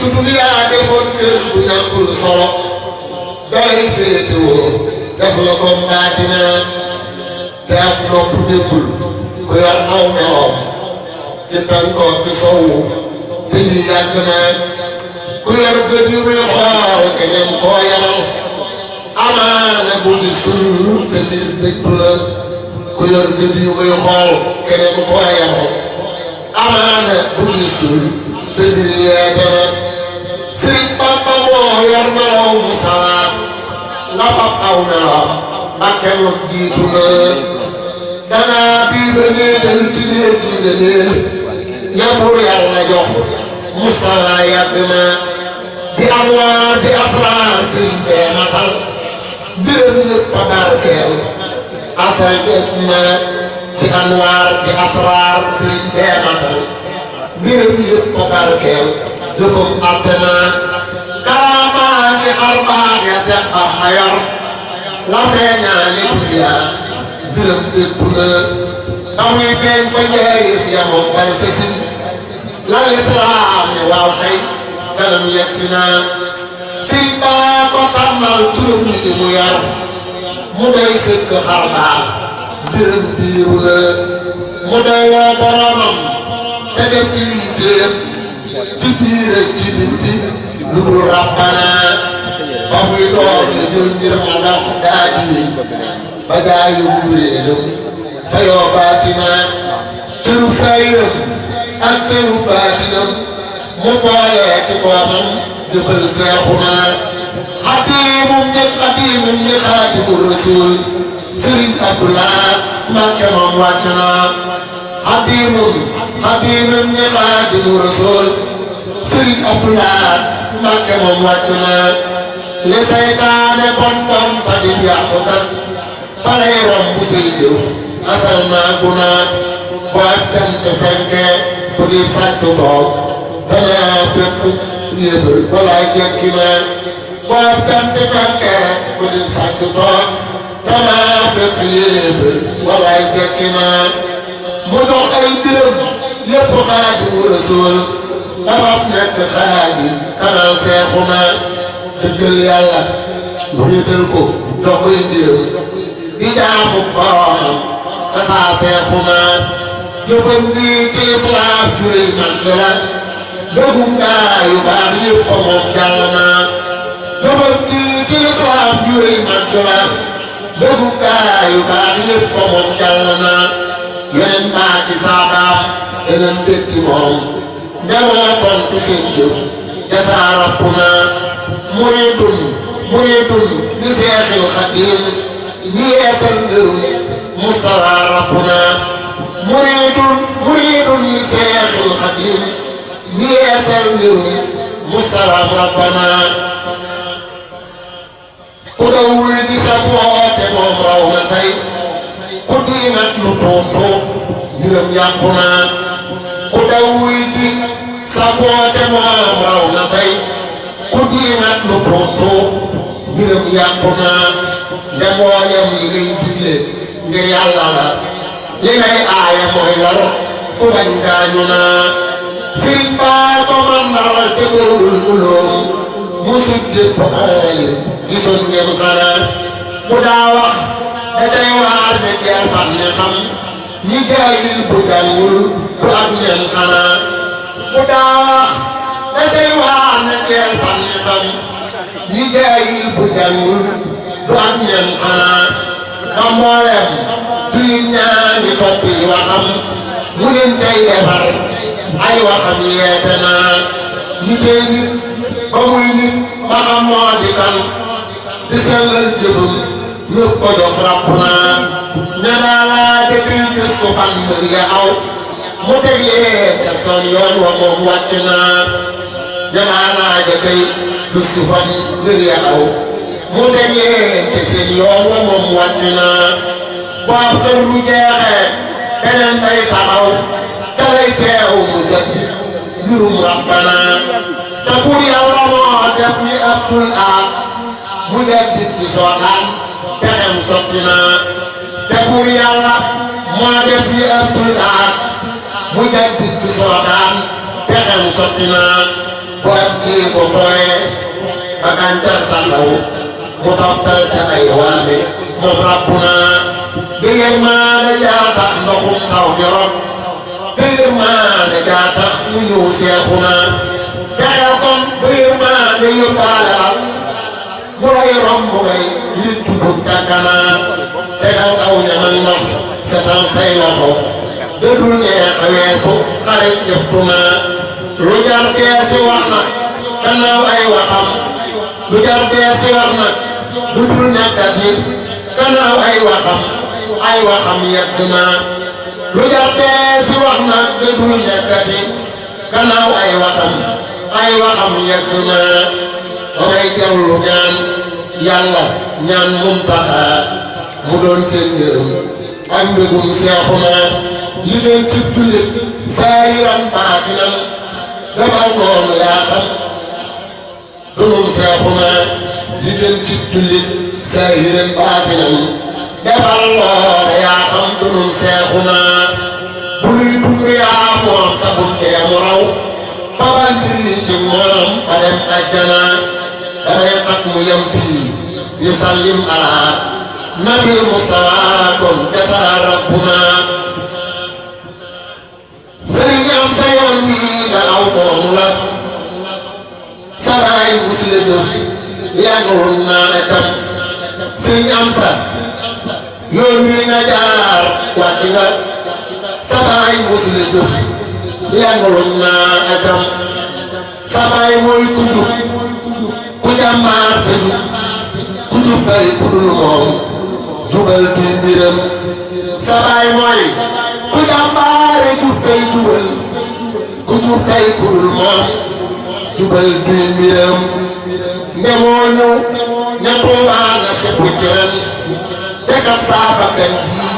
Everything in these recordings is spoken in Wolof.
sunu yaa defoon kër bu ñàkkul solo dalay féetewoo def la ko mbaatina te ab nopp déggul ku yor aw meloom ci penkook ci sowu te lii yàgg naa ku yor gët yu muy xool keneen koo yamal amaana bu gisul sa mbir dëgg la ku yor gët yu muy xool keneen koo yamal amaana bu gisul sa mbir yeete na Sëriñ Bamba moo yor melaw mu sawaat nga fab aw melaw Mbàkke moom jiitu na danaa bii ba néegal ci néeg ci nga néel yabur yàlla jox Mustafa yàgg na di anwaar di asraar sëriñ bee matal mbiram yëpp a barkeel asal dëkk na di anwaar di asraar sëriñ bee matal mbiram yëpp a barkeel jëfam àtte na karaamaa ngi xar baax ya seet am ma yor la feeñaali duniyaa mbiram dëkk na amuy feeñ fa njëriñ yamoon bal sa sin la lislaam ne waaw tey kanam yegg si naa Sëriñ Baa ko tànnal turam yi mu yar mu doy sëkk xar baax mbiram biiru na mu doy woo boromam te def ci lii téem ci biir ak ci bitti lu dul rabbana ba muy door la jël mbir ma ndax daaj wi ba gaayu nguréelam fa yoo baatina cëru fayam ak cëru baatinam mu boolee ki koomam jëfal seexuna xadiimum ni xaadimu rasul Sëriñ Abdoulaye Mbàkke moom wàcc na xadiimum ni xaadimu rasul Sëriñ Abdoulaye Mbàkke moom wàcc na li saytaane bon bon ta di yàqukat fa lay romb say jëf asal naa guna boo ab jant fenke bu di sàcc toog danaa fekk yéefar balaay jekki na boo ab jant fenke bu di sàcc toog danaa fekk yéefar balaay jekki na mu dox ay mbiram yépp Xaadimu Rasuul dafa nekk xaadim kanal seexu na dëggal yàlla wéetal ko dox koy mbiram di jaamu boroomam kasaa seexu na jëfam ji ci lislaam jure màgg la dëggum gaa yu baax yëpp moom jàll na jëfam ji ci lislaam jure màgg la dëggum gaa yu baax yëpp moom jàll na yeneen baa ci saabaam yeneen bég ci moom ndemoo tontu seen jëf jasaa rapp na muridun bi seexil xadim ñi yeesal mbirum Mustafa rapp na muridun bi seexil xadim ñi yeesal mbirum Mustafa rapp na ku daw wuy di sa boote moom raw na tey ku diinat lu tontu mbiram yàqu na ku daw wuy di sa boote moom raw na tey ku diinat lu tontu mbiram yàqu na ndemooñam li ngay digle ngir yàlla la li ngay aaya mooy lor ku bañ gaañu na Sëriñ Baa ko mandal ca bëwul uloom mu sujjët ba aalim gisoon ngeen xanaa mu daa wax da cay waar ne jeel fan ne xam ñi jaayil bu jàngul du ak ñeen xanaa mu daa wax da cay waar ne jeel fan ne xam ñi jaayil bu jàngul du ak ñeen xanaa ba mboolem jullit ñaa ngi toppi waxam mu leen cay defar ay waxam yeete naa nitee nit ba muy nit ba xam moo di kan di sellal jëfam ñëpp ko jox ràpp naa ña daa laa jëkkiy gis su fan mbir ya aw mu teg leen te son yoon wa moom wàcc naa ña daa laa jëkkiy gis su fan mbir ya aw mu teg leen te seen yoon wa moom wàcc naa bu ab kër lu jeexee beneen bay taxaw te lay teew mu jot mbirum rabbana te buur yàlla moo def ni Abdul Ahad mu jaddit ci soodaan pexem sotti na te buur yàlla moo def ni Abdul Ahad mu jaddit ci soodaan pexem sotti na bu am ci bu tooyee ba gàncax taxaw mu toftal ca ay waame moom rabbuna bi yërmaande jaa tax ndoxum taw ñorot bi yërmaande jaa tax mu ñëw seexuna fexeel kon bi yërmaande yóbbaale la mu lay romb ngay yittu bu tàgganaa tegal aw ñamal ndox setal say loxo dëdul neex a weesu xarit jëftuna lu jar dee si wax nag gannaaw ay waxam lu jar dee si wax nag du dul nekkati gannaaw ay waxam yegg naa lu jar dee si wax nag du dul nekkati gannaaw ay waxam yegg naa damay dellu ñaan yàlla ñaan Muntaxa mu doon seen ngërëm ak mbégum Seexuna li ngeen ci jullit saayiran baatinan defal noonu yaa xam dunum Seexuna li ngeen ci jullit saayiran baatinan defal noonu yaa xam dunum Seexuna bu luy dund yaa moom te bu dee mu raw fabal mbir ci moom ba dem àjjana damay xat mu yem fii yu sallim ala nabil Mustafa kon desa rabbuna sëriñ am sa yoon wii nga aw noonu la saraay musle jëf yàggul naa itam sëriñ am sa yoon wii nga jaar wàcc nga saraay musle jëf yàggul naa itam sabaay mooy ku jub ku jàmbaar te jub ku jub day ku dul moom jubal bi mbiram sabaay mooy ku jàmbaare jub tey jubal ku jub tey ku dul moom jubal bi mbiram ndemoo ñëw ña Tuubaa na sepp ci ren te kat saa bakkan bii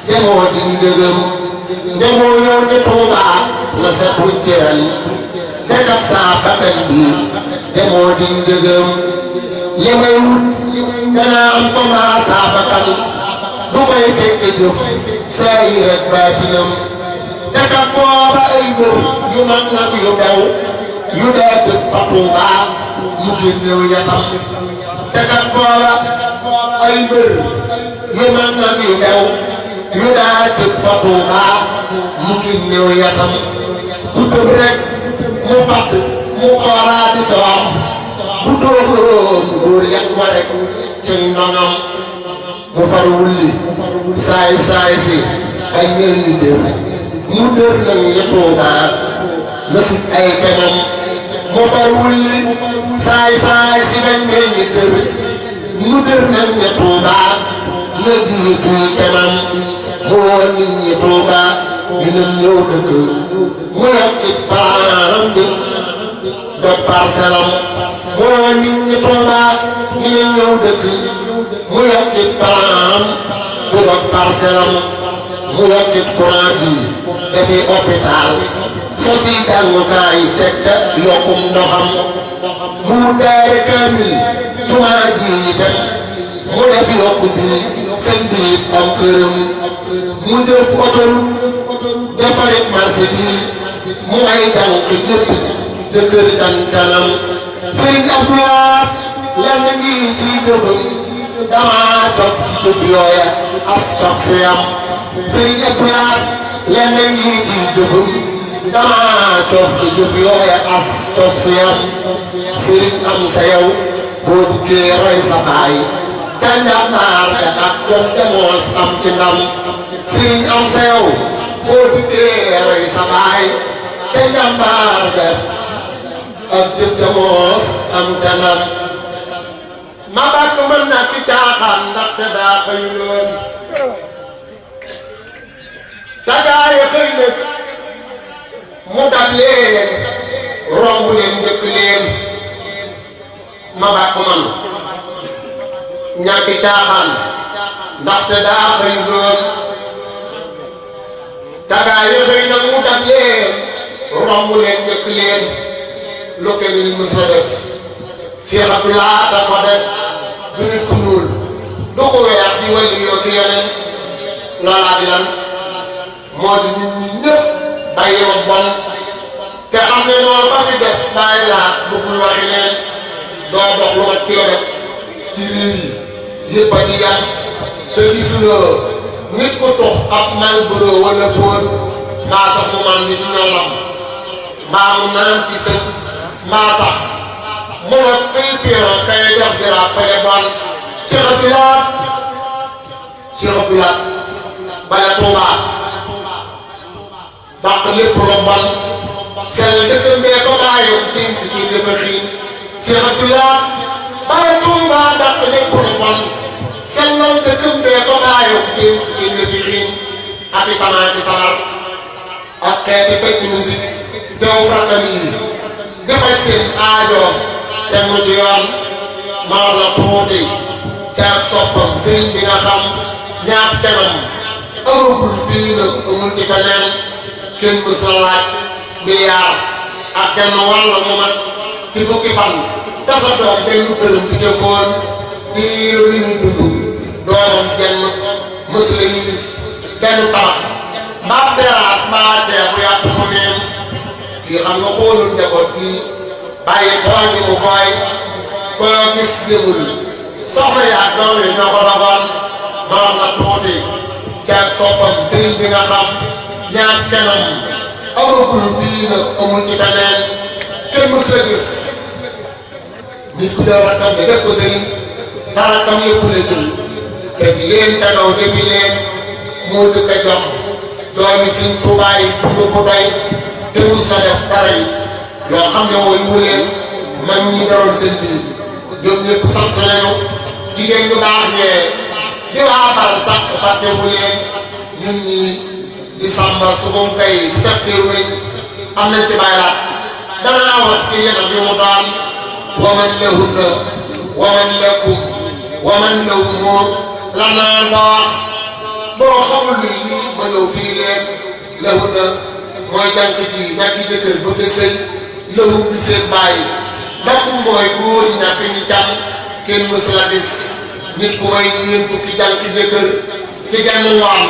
demoo di ngëgëm ndemoo ñëw ña Tuubaa na sepp ci ren te kat saa bakkan bii demoo di ngëgëm li may wut danaa am Tuubaa saa bakkan du koy fekk jëf saa yi rek baatinam te kat booba ay mbër yu mag nag yu bew yu daa dëkk fa Tuubaa mu génnew yatam te kat booba ay mbër yu mag nag yu bew yu daa dëkk fa Tuubaa mu génnew yatam ku tëb rek mu fàtt mu xoolaa di soox bu dóor mu dóor yat wa rek ci ndongam mu far wulli saay si ay ngeen ni dër mu dër nag ña Tuubaa na sut ay kemam mu far wulli saay si ay ngeen ni dër mu dër nag ña Tuubaa na jiitu kemam mu woon nit ñi Tuubaa dina ñëw dëkk mu yokkit paaram bi de parcelam mu woon nit ñi Tuubaa dina ñëw dëkk mu yokkit paaram bu doon parcelam mu yokkit courant bi dafi hôpital sosi jàngukaay teg ca yokkum ndoxam mu daare kaamil jumaa ji itam mu def yokk bi seen biir am këram mu def autoroute defarit marché bi mu ay jànk ñëpp jëkkër kanam Sëriñ Abdoulaye lenn ngi ci jëfam dama cof ci jëf yooya as cof si am Sëriñ Abdoulaye lenn ngi ci jëfam dama cof ci jëf yooya as cof si am Sëriñ am sa yow boo dikkee roy sa baay ca njàmbaar ja ak jom jamoos am ci ndam Sëriñ am sa yow boo dikkee roy sa baay ca njàmbaar ja ak jëf jamoos am ca ndam ma bàkk mën na ki caaxaan ndaxte daa xëyuloon tagaaye xëy nag mu dab leen romb leen njëkk leen ma bàkk man ñàkki caaxaan ndaxte daa xëyuloon tagaaye xëy nag mu dab leen romb leen njëkk leen lu kenn mës a def Cheikh Abdoulaye da ko def du nit ku ñuul du ko weex di wàllu yoo di yeneen loolaa di lan moo di nit ñi ñëpp bàyyi wa bon te xam ne noonu ba fi def bàyyi laa bëggul waxi neen doo dox lu mat kilomètre ci réew yi yëpp a di yam te gisuloo nit ko tux ab Marlboro wala Pône mbaa sax mu man ni ci ñollam mbaa mu naan ci sëñ mbaa sax mu nag fay pion kay def di la fay bon Cheikh Abdoulaye bala Touba dàq lépp lu bon sell dëkkam bee ko bàyyoon dénk ci dafa xiin Cheikh Abdoulaye bala Touba dàq lépp lu bon sellal dëkkam bee ko bàyyoon dénk ci dafa xiin ak i tamaaki sabar ak xeeti fecc musique teew sàkkam yi defal seen aajo te mu ci yoon ma wax la tuuti caag soppam sëriñ bi nga xam ñaar kanam amagul fii nag amul ci feneen kenn mës la laaj milliard ak genn wàll mu mat ci fukki fan tasa doom benn dërëm ci jëfoon biir li ñu dund doomam genn mës la yilif benn tabax mbaa terrasse mbaa ceeb bu yàpp mu neen kii xam nga xoolul njaboot bi bàyyi tool bi mu booy koo gis demul soxna yaa doom yi ñoo ko dogoon ma wax la tuuti caag soppam sëriñ bi nga xam ñaar kanam amagul fii nag amul ci feneen kenn mës la gis nit ku dee rakkam bi def ko sëriñ te rakkam yëpp la jël teg leen kanaw defi leen moo jëkk a jox doomi Sëriñ Tuubaa yi dund bu doy te mus na def dara yi loo xam ne woo yu leen mag ñi daroon seen biir ñoom ñëpp sant nañu jigéen ñu baax ñee di waa bal sàq fàtte wu leen ñun ñi di sàmba sugum kay si secteur weñ am nañ ci baylaat danaa wax ci yéen bi mu doon waman lahunna waman lakum waman lahumu la naan ba wax boo xamul luy lii ma ñëw fii leen lahunna mooy jànq ji ñàkki jëkkër bëgg sëy lahum di seen bàyyi lakum mooy góor ñàkk ñi jàmm kenn mës la gis nit ku may ñeen fukki jànq jëkkër ci genn ngoon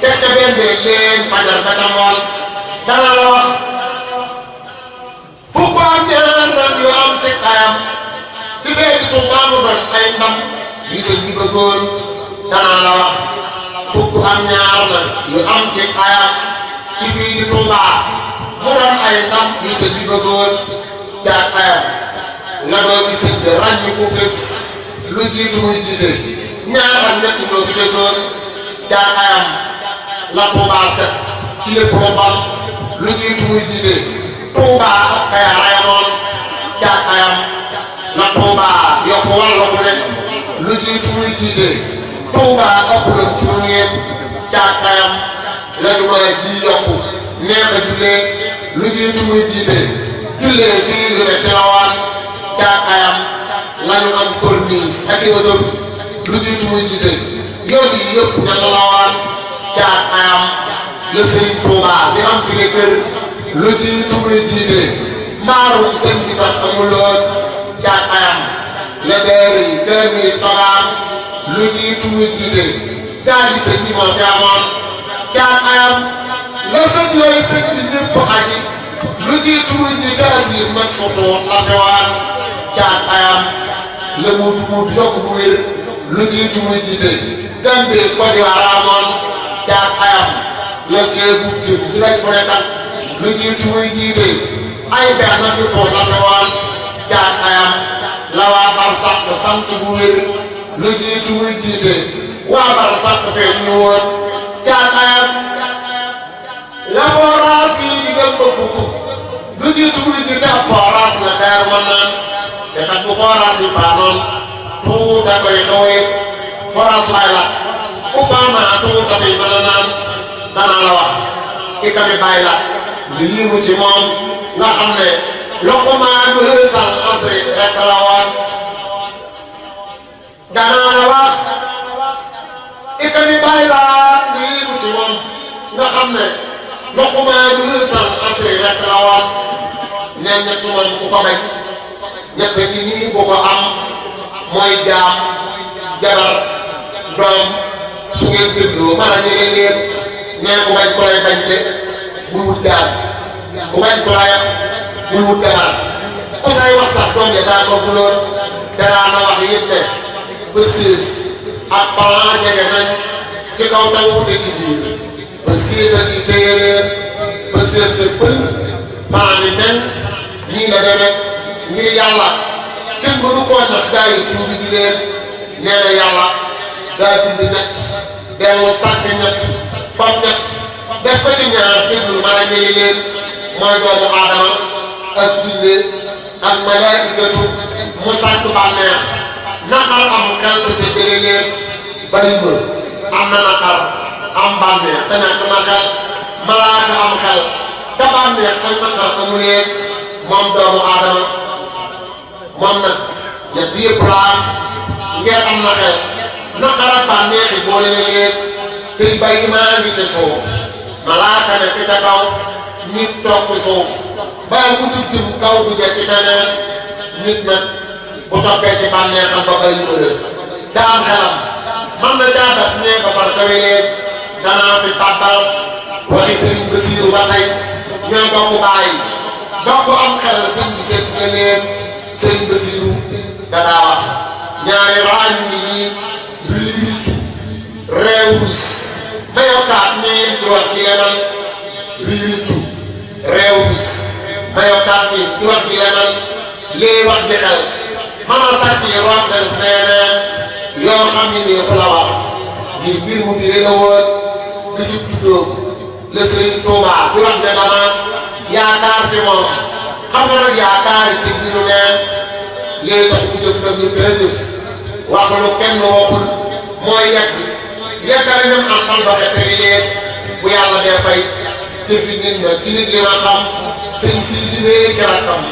teg ca benn leen fajar ba ca ngoon dana la wax fukk ak ñaar nag yu am ci ayam ci feeti Tuubaa mu doon ay ndam yu sëñ bi bëggoon dana la wax fukk ak ñaar nag yu am ci ayam ci fii di Tuubaa mu doon ay ndam yu sëñ bi bëggoon jaag ayam la doo gi sëñ bi ràññi ku fës lu jiitu muy jiite ñaar ak ñett ñoo fi desoon jaag ayam la Tuubaa set ci lépp lu bon lu jiitu muy jiite Tuubaa ak Kayaar ayamoon jaag ayam la Tuubaa yokk wàllu bu ne lu jiitu muy jiite Tuubaa ëpp na juróom-ñeent jaag ayam la jumaa ji yokku neex a jullee lu jiitu muy jiite jullee fii lu ne Tiwaawan jaag ayam la ñu am corniche ak i autoroute lu jiitu muy jiite yoon yi yëpp ñan la waan jaag ayam la Sëriñ Tuubaa di am fi ne kër lu jiitu muy jiite mbaarum seen bi sax amuloon jaag ayam la deere yi 2 minutes sogaam lu jiitu muy jiite gaal yi sëñ bi moo fi amoon jaag ayam la sëñ yooyu sëñ bi ñëpp aji lu jiitu muy jiite asli mag surtout la fi waan jaag ayam la muutu yokk bu wér lu jiitu muy jiite Gambie Côte d'Ivoire amoon jaag ayam la ceebu jën di lañ fa nekkal lu jiitu muy jiite ay benn yu toog la fi waan jaag ayam la waa Barsàq sant bu wér lu jiitu muy jiite waa Barsàq fee ñu woon jaag ayam la forage yi di gën ba fukk lu jiitu muy jiite ab forage la Daaru Manaan te kat bu forage yi paanoon tuut da koy xawee forage waay la bu paanaa tuut dafay mën a naan dana la wax ikami bàyyi la li yéemu ci moom nga xam ne Luqmaan hësal asri rek la woon dana la wax ikami bàyyi la li yéemu ci moom nga xam ne Luqmaan hësal asri rek la woon ne ñett moom ku ko bañ ñett ñi nii bu ko am mooy jaam jabar doom su ngeen dégloo mala ñeneen leen nee ko bañ ko lay bañ te bu mu jaam ku bañ ko layam muy wut defar ku say wax sax doom ya daa ko fuloon te daa na wax yëpp ne ba siif ak plan jege nañ ci kaw taw wute ci biir ba siif ak yi téye leen ba siif ne pël plan ni nen nii la demee ngir yàlla kenn mënu koo nax gaa yi tuubi di leen nee na yàlla daa bind ñett dellu sàkk ñett fam ñett def ko ci ñaar déglu mën a ñëli leen mooy doomu aadama ak jinne ak malaayikatu mu sàkk bànneex naqar am xel ba sa jële leen bari ma am na naqar am bànneex te ñàkk na xel malaaka am xel te bànneex ak naqar amu leen moom doomu aadama moom nag ñett yëpp la am ngir am na xel naqar ak bànneexi boole na leen tey bàyyi maa ngi te suuf malaaka nekk ca kaw nit toog fi suuf bàyyi bu jub kaw du jekki feneen nit nag bu toppee ci bànneexam ba bàyyi ma leen te am xelam man na jaadat ñee ko far kawe leen danaa fi tàbbal waxi sëriñ Basiiru ba tey ñoo bokk bàyyi bokk am xel sëñ bi seet nga leen sëriñ Basiiru danaa wax ñaari raañ ngi nii riiritu réewus mayokaat miin ci wax ji lemal riiritu réewus mayokaat miin ci wax ji lemal lii wax ji xel manal sàcc yi root del seeneen yoo xam ni nii fu la wax ngir mbir mu biir la woon gisub tuddóom la sëriñ Tuubaa di wax ne dama yaakaar ci moom xam nga nag yaakaari si bi ñu neen lii tax mu jëf nag ñu koy jëf wax lu kenn waxul mooy yeggale ñoom àndal ba xettali leen bu yàlla dee fay jëfi nit na ci nit li ma xam sëñ si dinee ci rakkam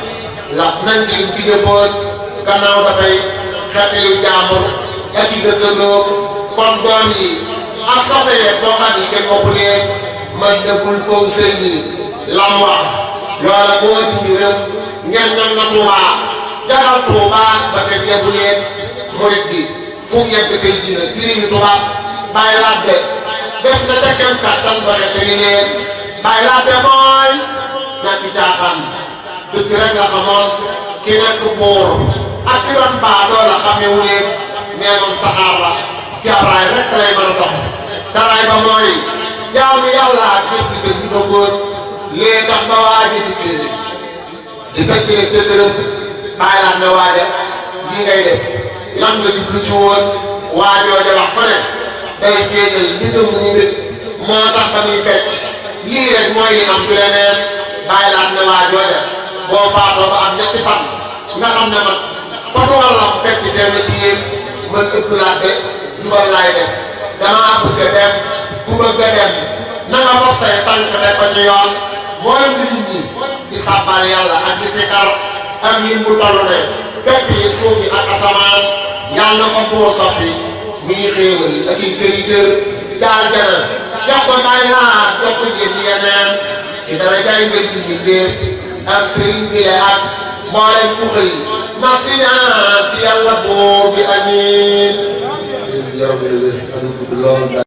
la nañ ci lim ki jëfoon gannaaw dafay xettali jàmbur ak i dëkkandoo kon doom yi ak soppe yeeg doomam yi kenn waxu leen man dëggul foofu sëñ yi lam wax loola moo dindi rëm ngeen ñam na Tuubaa jagal Tuubaa ba kenn yebbu leen murit gi fu mu yegg tey jii nag jëriñu tubaab bàyyi laajte def na ca kem kattan ba xettali leen bàyyi laajte mooy ñàkk caaxaan dëgg rek la xamoon ki nekk buur ak ki doon baadoo la xamewu leen mais moom saxaar la ci raay rek lay mën a dox daraay ba mooy jaamu yàlla ak def gi seen bi ko góor lee tax ba waaja dikkee di fekk rek dëgërëm bàyyi laaj ne waaja lii ngay def lan nga jublu ci woon waajooja wax ko ne day feeñal mbindam mu nit moo tax ba muy fecc lii rek mooy li am ci leneen bàyyi laat ne waajooja boo faatoo ba am ñetti fan nga xam ne man fa du wàllam fecc teel na ci yéen man ëpp laat de jubal laay def damaa bëgg a dem ku bëgg a dem na nga foog say tànk teg ko ci yoon moo leen di nit ñi di sàbbal yàlla ak di sikar ak lim bu toll ne fépp yi suuf yi ak asamaan yàlla na ko boo soppi muy xéewal ak i kër jaal jana jox ko bàyyi laat jox ko jën yeneen ci dara jaay ngeen di mbindéef ak sëriñ bi le ak mboolem ku xëy masinaat ci yàlla buur bi amiin sëriñ bi yaram bi la wér fan gudd lool